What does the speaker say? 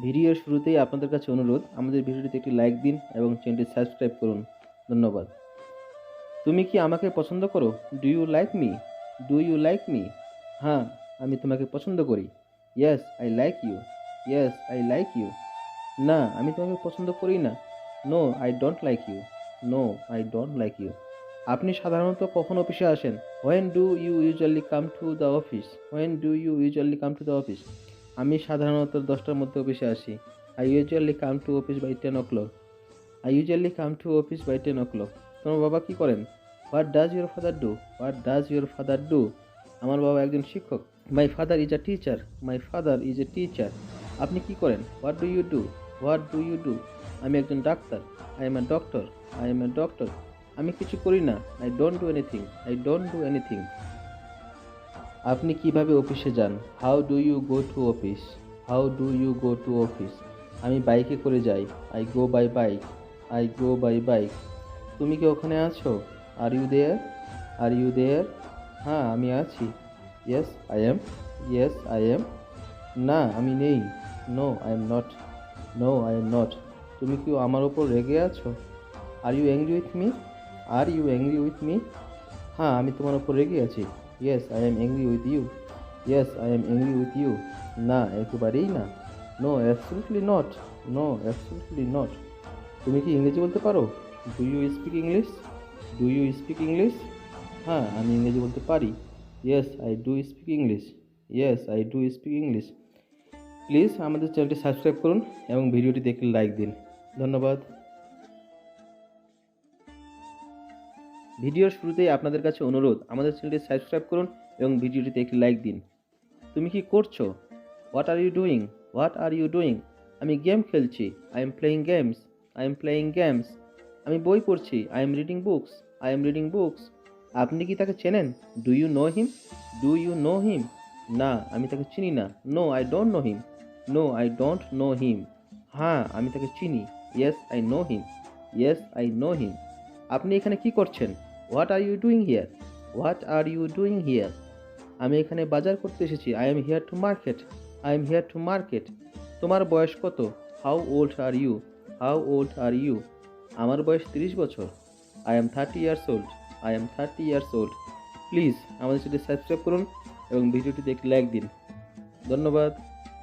ভিডিওর শুরুতেই আপনাদের কাছে অনুরোধ, আমাদের ভিডিওটিতে একটি লাইক দিন এবং চ্যানেলটি সাবস্ক্রাইব করুন। ধন্যবাদ। তুমি কি আমাকে পছন্দ করো? Do you like me? Do you like me? হ্যাঁ, আমি তোমাকে পছন্দ করি। Yes I like you. Yes I like you. না, আমি তোমাকে পছন্দ করি না। No I don't like you. No I don't like you. আপনি সাধারণত কখন অফিসে আসেন? When do you usually come to the office? When do you usually come to the office? আমি সাধারণত 10টার মধ্যে অফিসে আসি। I usually come to office by 10 o'clock। I usually come to office by 10 o'clock। তোমার বাবা কি করেন? What does your father do? What does your father do? আমার বাবা একজন শিক্ষক। My father is a teacher. My father is a teacher. আপনি কি করেন? What do you do? What do you do? আমি একজন ডাক্তার। I am a doctor. I am a doctor. আমি কিছু করি না। I don't do anything. I don't do anything. আপনি কিভাবে অফিসে যান? How do you go to office? How do you go to office? আমি বাইকে করে যাই। I go by bike. I go by bike. তুমি কি ওখানে আছো? Are you there? Are you there? হ্যাঁ, আমি আছি। Yes I am. Yes I am. না, আমি নেই। No I am not. No I am not. তুমি কি আমার ওপর রেগে আছো? Are you angry with me? Are you angry with me? হ্যাঁ, আমি তোমার ওপর রেগে আছি। Yes I am angry with you. Yes I am angry with you. না, একেবারেই না। No absolutely not. No absolutely not. তুমি কি ইংরেজি বলতে পারো? Do you speak English? Do you speak English? হ্যাঁ, আমি ইংরেজি বলতে পারি। Yes I do speak English. Yes I do speak English. Please আমাদের চ্যানেলটি সাবস্ক্রাইব করুন এবং ভিডিওটি দেখলে লাইক দিন। ধন্যবাদ। ভিডিওর শুরুতেই আপনাদের কাছে অনুরোধ, আমাদের চ্যানেলটি সাবস্ক্রাইব করুন এবং ভিডিওটিতে একটি লাইক দিন। তুমি কি করছো? What are you doing? What are you doing? আমি গেম খেলছি। I am playing games. I am playing games. আমি বই পড়ছি। I am reading books. I am reading books. আপনি কি তাকে চেনেন? Do you know him? Do you know him? না, আমি তাকে চিনি না। No I don't know him. No I don't know him. হ্যাঁ, আমি তাকে চিনি। Yes I know him. Yes I know him. আপনি এখানে কি করছেন? What are you doing here? What are you doing here? আমি এখানে বাজার করতে এসেছি। I am here to market. I am here to market. তোমার বয়স কত? How old are you? How old are you? আমার বয়স 30 বছর। I am 30 years old. I am 30 years old. Please আমাদের সাথে সাবস্ক্রাইব করুন এবং ভিডিওটিতে একটি লাইক দিন। ধন্যবাদ।